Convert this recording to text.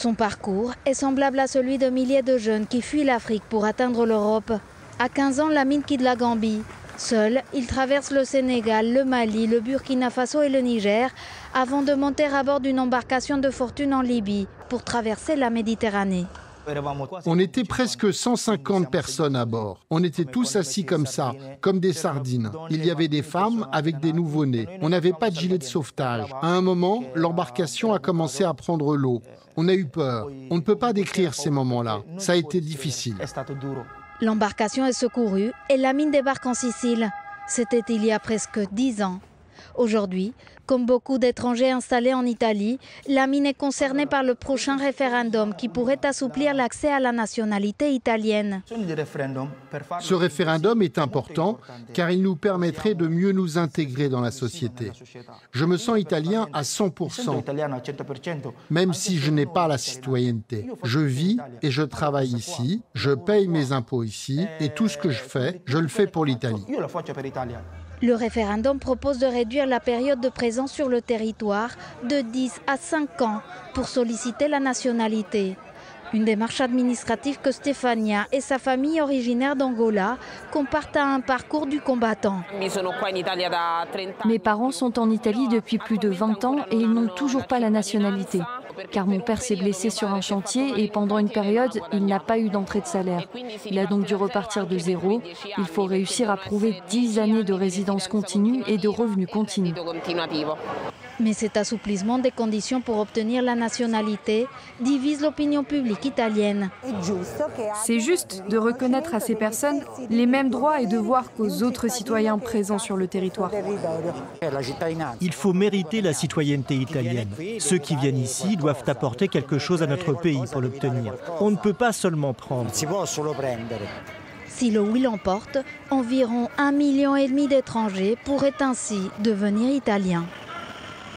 Son parcours est semblable à celui de milliers de jeunes qui fuient l'Afrique pour atteindre l'Europe. À 15 ans, Lamine quitte la Gambie. Seul, il traverse le Sénégal, le Mali, le Burkina Faso et le Niger avant de monter à bord d'une embarcation de fortune en Libye pour traverser la Méditerranée. On était presque 150 personnes à bord. On était tous assis comme ça, comme des sardines. Il y avait des femmes avec des nouveau-nés. On n'avait pas de gilet de sauvetage. À un moment, l'embarcation a commencé à prendre l'eau. On a eu peur. On ne peut pas décrire ces moments-là. Ça a été difficile. L'embarcation est secourue et Lamine débarque en Sicile. C'était il y a presque 10 ans. Aujourd'hui, comme beaucoup d'étrangers installés en Italie, Lamine est concerné par le prochain référendum qui pourrait assouplir l'accès à la nationalité italienne. Ce référendum est important car il nous permettrait de mieux nous intégrer dans la société. Je me sens italien à 100%, même si je n'ai pas la citoyenneté. Je vis et je travaille ici, je paye mes impôts ici et tout ce que je fais, je le fais pour l'Italie. Le référendum propose de réduire la période de présence sur le territoire de 10 à 5 ans pour solliciter la nationalité. Une démarche administrative que Stefania et sa famille originaire d'Angola comparent à un parcours du combattant. Mes parents sont en Italie depuis plus de 20 ans et ils n'ont toujours pas la nationalité. Car mon père s'est blessé sur un chantier et pendant une période, il n'a pas eu d'entrée de salaire. Il a donc dû repartir de zéro. Il faut réussir à prouver 10 années de résidence continue et de revenus continus. Mais cet assouplissement des conditions pour obtenir la nationalité divise l'opinion publique italienne. C'est juste de reconnaître à ces personnes les mêmes droits et devoirs qu'aux autres citoyens présents sur le territoire. Il faut mériter la citoyenneté italienne. Ceux qui viennent ici doivent apporter quelque chose à notre pays pour l'obtenir. On ne peut pas seulement prendre. Si le oui l'emporte, environ 1,5 million d'étrangers pourraient ainsi devenir italiens.